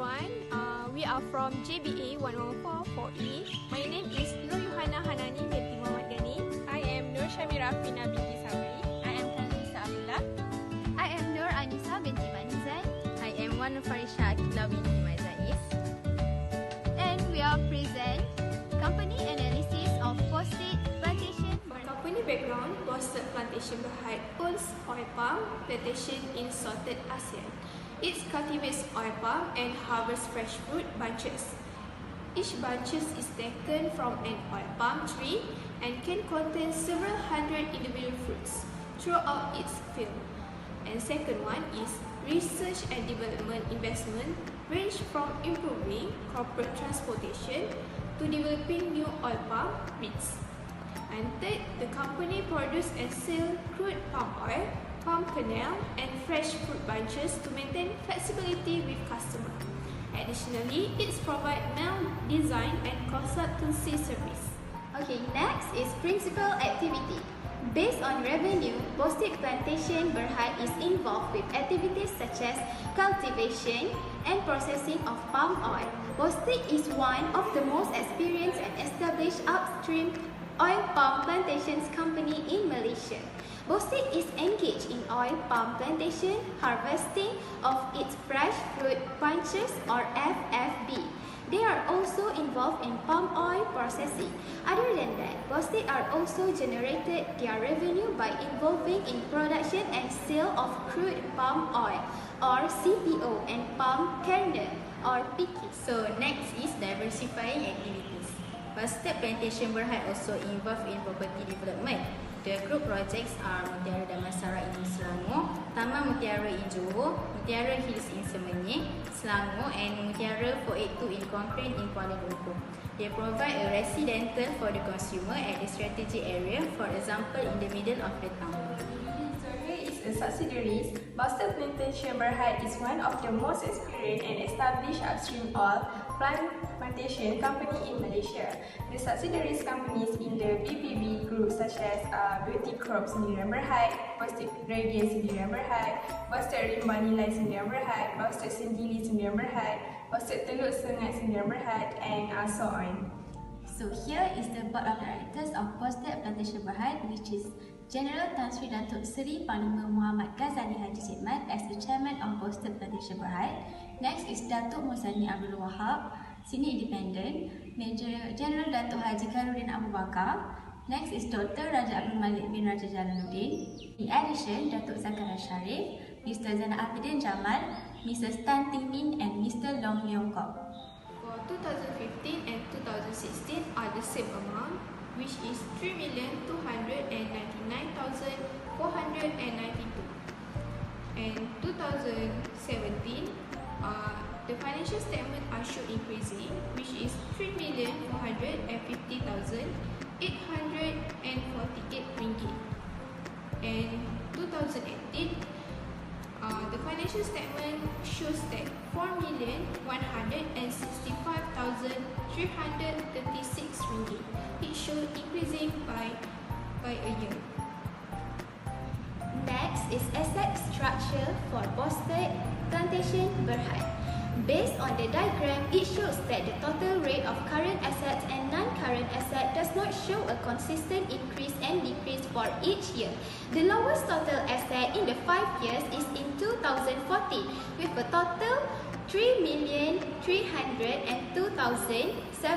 everyone. We are from JBA 114-4E. My name is Yohana Hanani binti Muhammad Ghani. I am Nur Shamira Fina binti Sabri. I am Kanisa Abdullah. I am Nur Anisa binti Manizan. I am Wan Farisha Akila binti Mazais. And we are present company analysis of Boustead Plantation. Company background: Boustead Plantation Berhad owns oil palm plantation in Southeast Asia. It cultivates oil palm and harvests fresh fruit bunches. Each bunches is taken from an oil palm tree and can contain several hundred individual fruits throughout its field. And second one is research and development investment range from improving corporate transportation to developing new oil palm breeds. And third, the company produces and sells crude palm oil, palm kernel, and fresh fruit bunches to maintain flexibility with customers. Additionally, it provides meal design and consultancy service. Okay, next is principal activity. Based on revenue, Boustead Plantation Berhad is involved with activities such as cultivation and processing of palm oil. Boustead is one of the most experienced and established upstream oil palm plantations company in Malaysia. Boustead is engaged in oil palm plantation harvesting of its fresh fruit bunches or FFB. They are also involved in palm oil processing. Other than that, Boustead are also generated their revenue by involving in production and sale of crude palm oil or CPO and palm kernel or PK. So next is diversifying activities. Boustead Plantation Berhad also involved in property development. The group projects are Mutiara Damansara in Selangor, Taman Mutiara in Johor, Mutiara Hills in Semenyih, Selangor, and Mutiara 482 in Cochrane in Kuala Lumpur. They provide a residential for the consumer at the strategic area, for example in the middle of the town. A subsidiaries, Boustead Plantation Berhad is one of the most experienced and established upstream oil plantation company in Malaysia. The subsidiaries companies in the BPB group such as Beauty Crop Sendirian Berhad, Boustead Reggae Sendirian Berhad, Boustead Rimba Nilai Sendirian Berhad, Boustead Sendili Sendirian Berhad, Boustead Teluk Sengat Sendirian Berhad, and so on. So here is the board of directors of Boustead Plantation Berhad, which is General Tan Sri Datuk Seri Panglima Muhammad Ghazali Haji Sedmat as the chairman of Boustead Plantation Berhad. Next is Datuk Muzani Abdul Wahab, Senior Independent. Major General Datuk Haji Karudin Abu Bakar. Next is Dr. Raja Abdul Malik bin Raja Jalaluddin. In addition, Datuk Zakaria Sharif, Mr. Zainal Abidin Jamal, Mrs. Tan Ting Min, and Mr. Long Leong Kok. For 2015 and 2016 are the same amount, which is 3,299,492. And 2017, the financial statement are shown increasing, which is 3,450,848 ringgit. And 2018, the financial statement shows that 4,165,336 ringgit. It shows increasing by a year. Next is asset structure for Boustead Plantation Berhad. Based on the diagram, it shows that the total rate of current assets and non-current assets does not show a consistent increase and decrease for each year. The lowest total asset in the 5 years is in 2014 with a total 3,302,700. So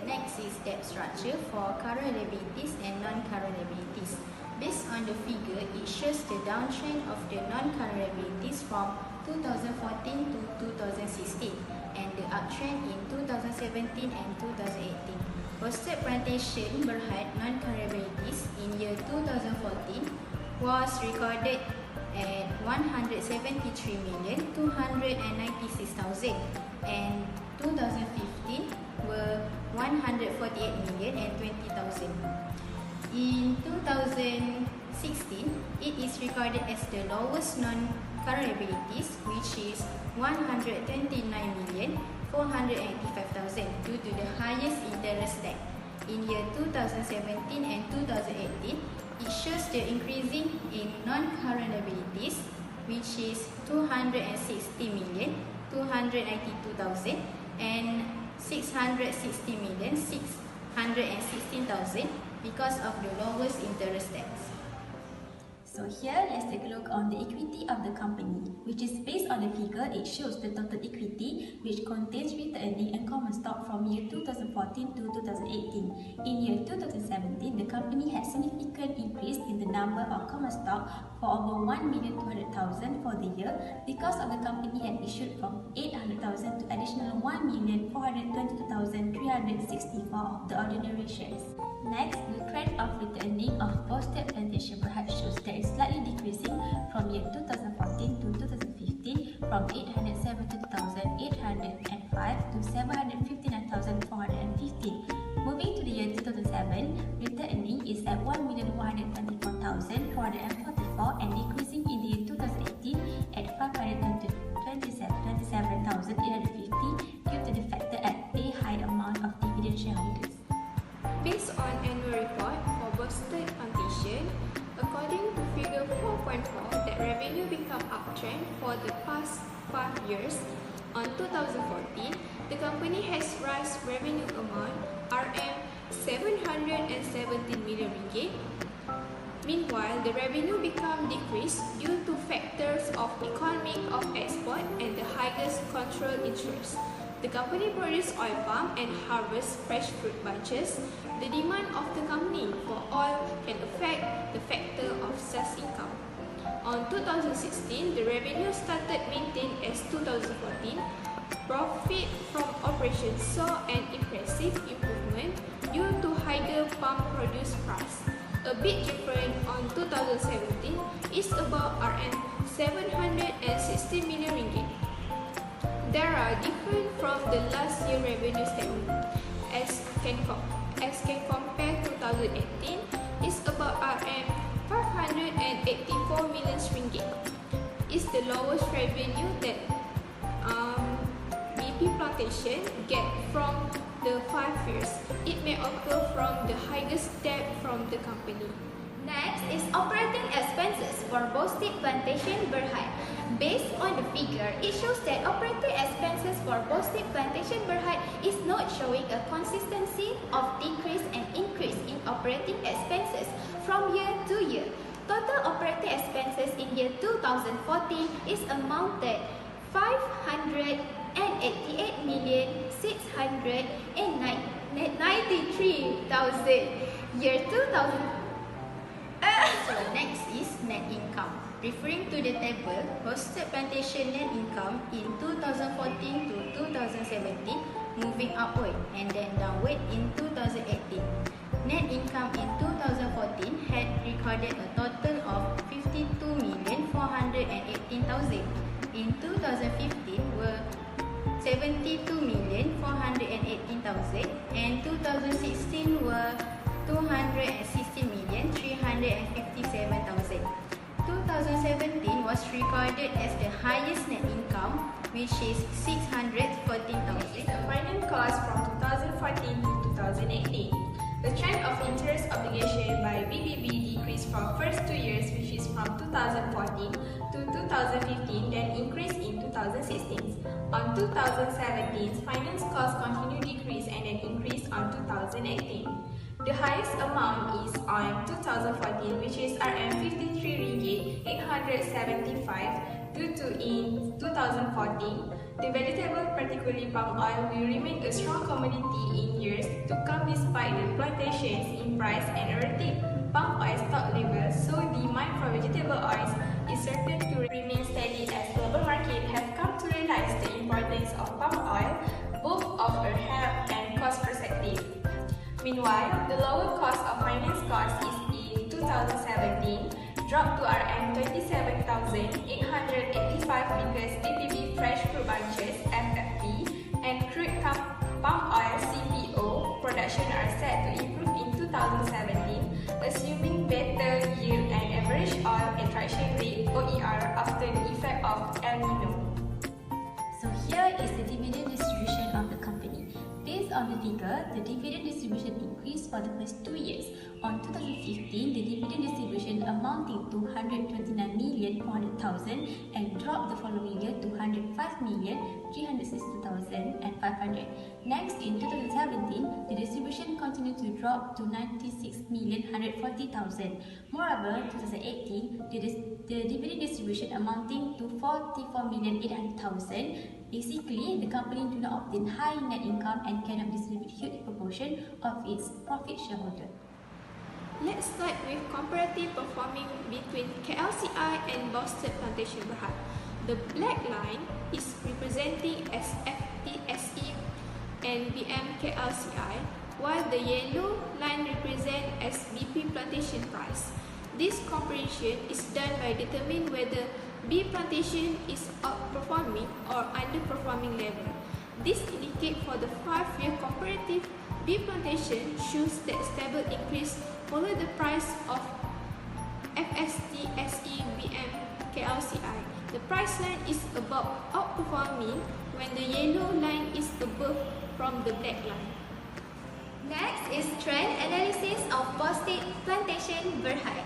next is debt structure for current liabilities and non-current liabilities. Based on the figure, it shows the downtrend of the non-current liabilities from 2014 to 2016 and the uptrend in 2017 and 2018. Boustead Plantation Berhad non-current liabilities in year 2014 was recorded at 173,296,000 and 2015 were 148,020,000. In 2016, it is recorded as the lowest non-current liabilities, which is 129,485,000 due to the highest interest debt. In year 2017 and 2018, it shows the increasing in non-current liabilities, which is 260,200,000 292,000 and 660,616,000 because of the lowest interest tax. So here, let's take a look on the equity of the company, which is based on the figure. It shows the total equity, which contains retained earning and common stock from year 2014 to 2018. In year 2017, the company had significant increase in the number of common stock for over 1,200,000 for the year because of the company had issued from 800,000 to additional 1,422,364 of the ordinary shares. Next, the trend of retained earning of Boustead Plantation Berhad shows that it's slightly decreasing from year 2014 to 2015 from 872,805 to 759,415. Moving to the year 2007, retained earning is at 1,124,444 and decreasing in the year 2018 at 527,850 due to the factor at pay high amount of dividend shareholders. Based on annual report for Boustead Plantation, according to figure 4.4, that revenue become uptrend for the past 5 years. On 2014, the company has raised revenue amount RM717 million ringgit. Meanwhile, the revenue become decreased due to factors of economy of export and the highest control interest. The company produces oil palm and harvests fresh fruit bunches. The demand of the company for oil can affect the factor of sales income. On 2016, the revenue started maintained as 2014. Profit from operations saw an impressive improvement due to higher palm produce price. A bit different on 2017 is about RM760 million ringgit. There are different from the last year revenue statement. As can compare 2018 is about RM584 million ringgit. It's the lowest revenue that BP Plantation get from the 5 years. It may occur from the highest debt from the company. Next is operating expenses for Boustead Plantation Berhad. Based on the figure, it shows that operating expenses for Boustead Plantation Berhad is not showing a consistency of decrease and increase in operating expenses from year to year. Total operating expenses in year 2014 is amounted 588,693,000. Year 2000. So next is net income. Referring to the table, Boustead Plantation net income in 2014 to 2017 moving upward and then downward in 2018. Net income in 2014 had recorded a total of 52,418,000. In 2015 were 72,418,000 and 2016 were 260,357,000. 2017 was recorded as the highest net income, which is 614,000. The finance cost from 2014 to 2018. The trend of interest obligation by BBB decreased from first 2 years, which is from 2014 to 2015, then increased in 2016. On 2017, finance cost continued decrease and then increased on 2018. The highest amount is on 2014, which is RM53,875 due to in 2014, the vegetable, particularly palm oil, will remain a strong commodity in years to come despite the fluctuations in price and erratic palm oil stock levels, so demand for vegetable oils is certain to remain steady as global market have come to realize the importance of palm oil, both of a health and cost perspective. Meanwhile, the lower cost of finance cost is in 2017 dropped to RM27,885 because DPB fresh fruit bunches FFB and crude palm oil CPO production are set to improve in 2017, assuming better yield and average oil extraction rate (OER) after the effect of El Nino. So here is the dividend distribution of the company. Based on the figure, the dividend distribution increased for the first 2 years. On 2015, the dividend distribution amounting to 129,400,000 and dropped the following year to 105,300,000 362,500. Next, in 2017, the distribution continued to drop to 96,140,000. Moreover, 2018, the dividend distribution amounting to 44,800,000. Basically, the company do not obtain high net income and cannot distribute huge proportion of its profit shareholder. Let's start with comparative performing between KLCI and Boustead Plantation Berhad. The black line is representing SFTSE and BM KLCI, while the yellow line represents SBP Plantation price. This comparison is done by determining whether B Plantation is outperforming or underperforming level. This indicates for the 5-year comparative, B Plantation shows that stable increase follow the price of FSTSE BM KLCI. The price line is about outperforming when the yellow line is above from the black line. Next is trend analysis of Boustead Plantation Berhad.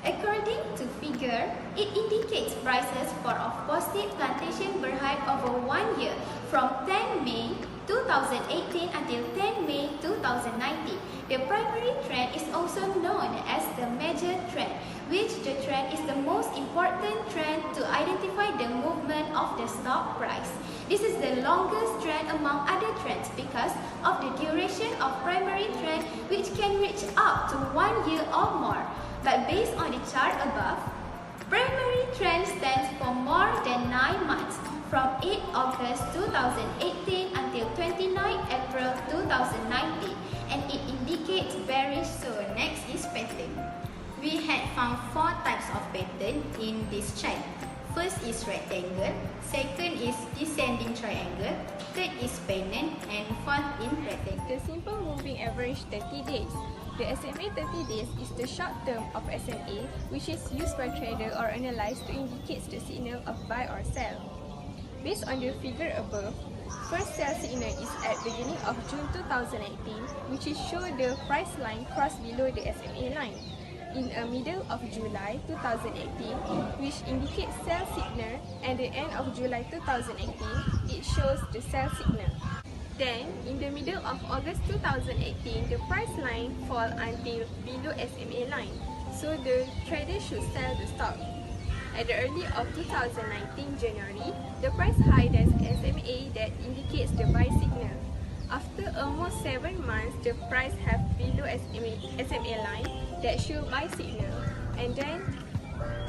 According to figure, it indicates prices for of Boustead Plantation Berhad over 1 year from 10 May 2018 until 10 May 2019. The primary trend is also known as the major trend, which the trend is the most important trend to identify the movement of the stock price. This is the longest trend among other trends because of the duration of primary trend, which can reach up to 1 year or more. But based on the chart above, primary trend stands for more than 9 months, from 8 August 2018 until 29 April 2019, and it indicates bearish. So next is pattern. We had found 4 types of pattern in this chart. First is rectangle, second is descending triangle, third is pennant, and fourth in rectangle. The simple moving average 30 days. The SMA 30 days is the short term of SMA, which is used by trader or analyst to indicate the signal of buy or sell. Based on the figure above, first sell signal is at beginning of June 2018, which is show the price line cross below the SMA line. In the middle of July 2018, which indicates sell signal, and the end of July 2018, it shows the sell signal. Then, in the middle of August 2018, the price line fall until below SMA line, so the trader should sell the stock. At the early of 2019 January, the price high than SMA that indicates the buy signal. After almost 7 months, the price have below SMA line that show buy signal, and then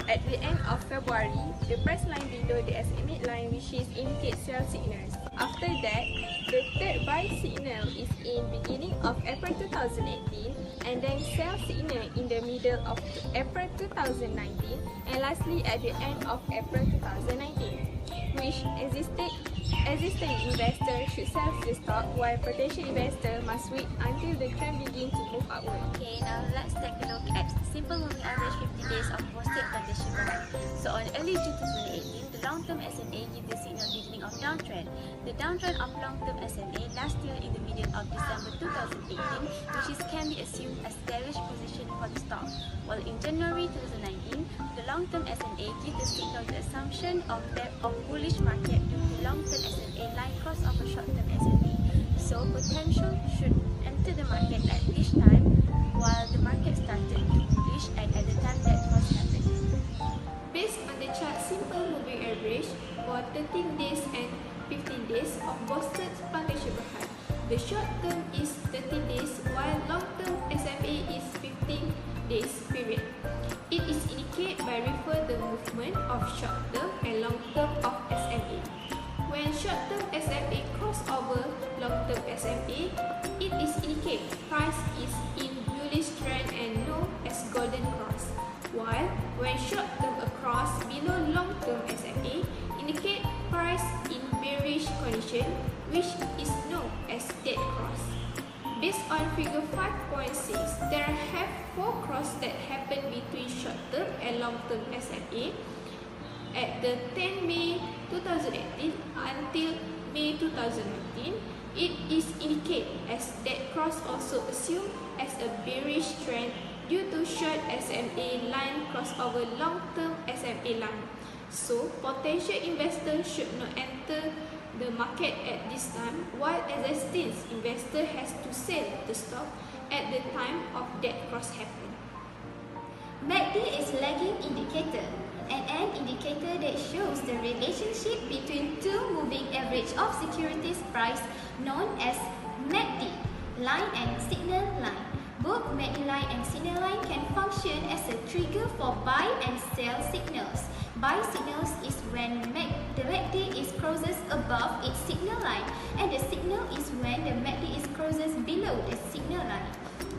at the end of February, the price line below the SMA line, which is indicate sell signals. After that, the third buy signal is in beginning of April 2018, and then sell signal in the middle of April 2019, and lastly at the end of April 2019, which existing investor should sell the stock, while potential investor must wait until the trend begins to move upward. Okay, now let's take a look at simple moving average 50 days of Boustead Plantation Berhad. So on early June 2018, the long-term SMA gives the signal beginning of downtrend. The downtrend of long-term SMA last year in the middle of December 2018, which can be assumed as bearish position for the stock. While in January 2019, the long-term SMA gives the signal the assumption of bullish market due to long-term SMA line cross over short-term SMA. So potential should enter the market at this time, while the market started to bullish and at the time that was happening. Based on the chart simple moving average for 13 days and 15 days of Boustead Plantation Berhad, the short term is 30 days while long term SMA is 15 days period. It is indicated by refer the movement of short term and long term of SMA. When short term SMA cross over long term SMA, it is indicated price is in bullish trend and known as golden cross. While when short term across below long term SMA, indicate price in bearish condition, which is known as dead cross. Based on figure 5.6, there have 4 cross that happen between short term and long term SMA at the 10 May 2018 until May 2019. It is indicated as dead cross, also assumed as a bearish trend due to short SMA line crossover long-term SMA line. So, potential investors should not enter the market at this time, while existing investor has to sell the stock at the time of that cross happen. MACD is lagging indicator, an indicator that shows the relationship between two moving average of securities price known as MACD line and signal line. Both MACD line and signal line can function as a trigger for buy and sell signals. Buy signals is when the MACD is crosses above its signal line, and the signal is when the MACD is crosses below the signal line.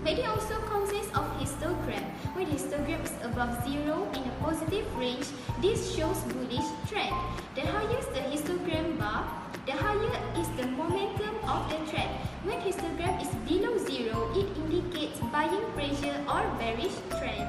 MACD also consists of histogram. When histogram is above 0 in a positive range, this shows bullish trend. The higher the histogram bar, the higher is the momentum of the trend. When histogram is below 0, it indicates buying pressure or bearish trend.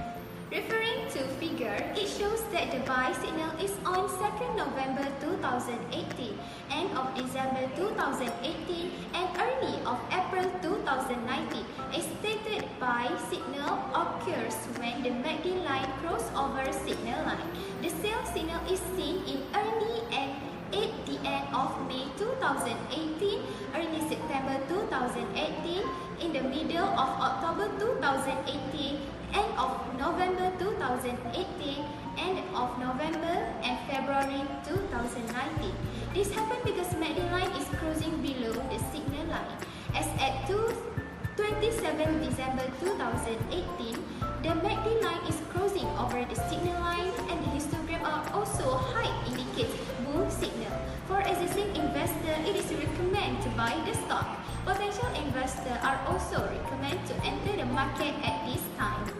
Referring to figure, it shows that the buy signal is on 2nd November 2018, end of December 2018, and early of April 2019. A stated buy signal occurs when the MACD line crosses over signal line. The sell signal is seen in early and at the end of May 2018, early September 2018, in the middle of October 2018, end of November 2018, end of November and February 2019. This happened because MACD line is crossing below the signal line. As at 27 December 2018, the MACD line is crossing over the signal line, and the histogram are also high indicates bull signal. For existing investor, it is recommended to buy the stock. Potential investors are also recommended to enter the market at this time.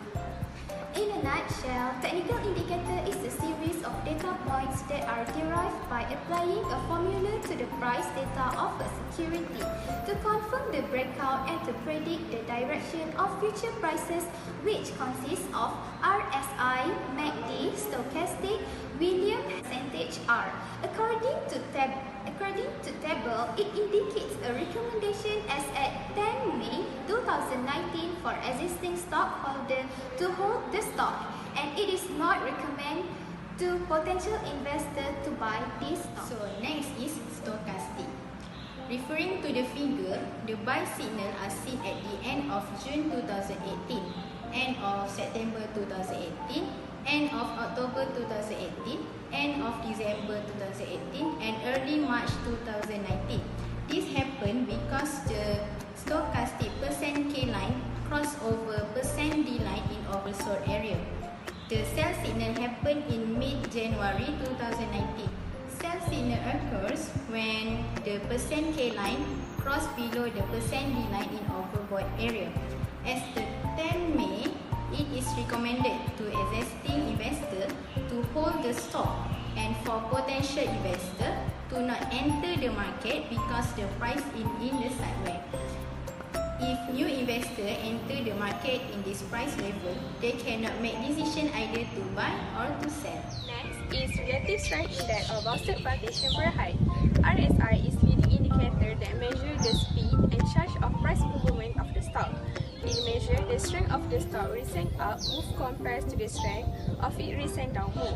In a nutshell, technical indicator is a series of data points that are derived by applying a formula to the price data of a security to confirm the breakout and to predict the direction of future prices, which consists of RSI, MACD, stochastic, Williams percentage R. According to table, it indicates a recommendation as at 10 May 2019 for existing stockholder to hold the stock, and it is not recommended to potential investor to buy this stock. So next is stochastic. Referring to the figure, the buy signal are seen at the end of June 2018, end of September 2018, end of October 2018, end of December 2018, and early March 2019. This happened because the stochastic percent K line crossed over percent D line in oversold area. The sell signal happened in mid-January 2019. Sell signal occurs when the percent K line cross below the percent D line in overbought area. As the 10 May, it is recommended to existing investor to hold the stock, and for potential investor to not enter the market because the price is in the sideways. If new investor enter the market in this price level, they cannot make decision either to buy or to sell. Next is relative strength index of Boustead Plantation Berhad. RSI is leading indicator that measures the speed and charge of price movement of the stock. It measures the strength of the stock recent up move compared to the strength of its recent down move.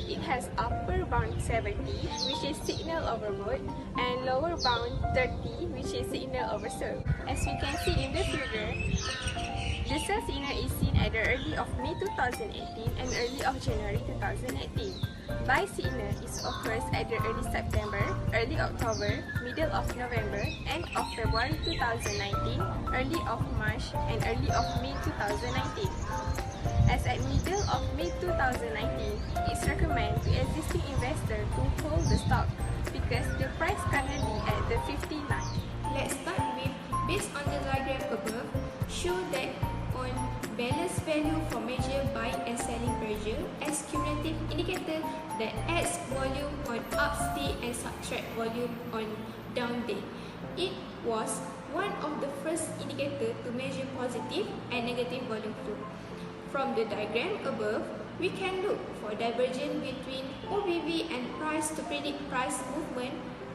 It has upper bound 70, which is signal overbought, and lower bound 30, which is signal oversold. As we can see in the figure, the sell signal is seen at the early of May 2018 and early of January 2018. Buy signal is occurs at the early September, early October, middle of November, end of February 2019, early of March, and early of May 2019. As at middle of May 2019, it's recommended to existing investor to hold the stock because the price currently at the 50 line. Let's start with, based on the diagram above, show that on balance value for measure buying and selling pressure as cumulative indicator that adds volume on upstay and subtract volume on downday. It was one of the first indicator to measure positive and negative volume flow. From the diagram above, we can look for divergence between OBV and price to predict price movement,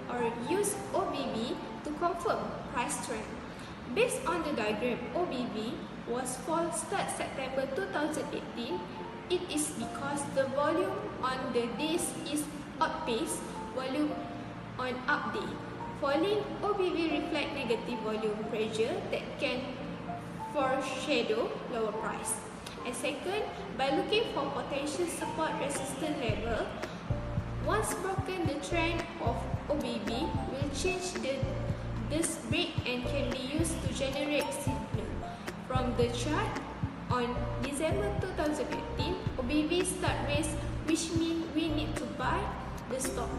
or use OBV to confirm price trend. Based on the diagram, OBV was for start September 2018. It is because the volume on the days is outpace volume on up day. Falling OBV reflect negative volume pressure that can foreshadow lower price. And second, by looking for potential support resistance level, once broken, the trend of OBV will change this break and can be used to generate signal. From the chart, on December 2018, OBV start raise, which means we need to buy the stock.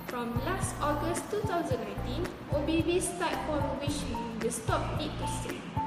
From last August 2019, OBV start fall, which means the stock need to sell.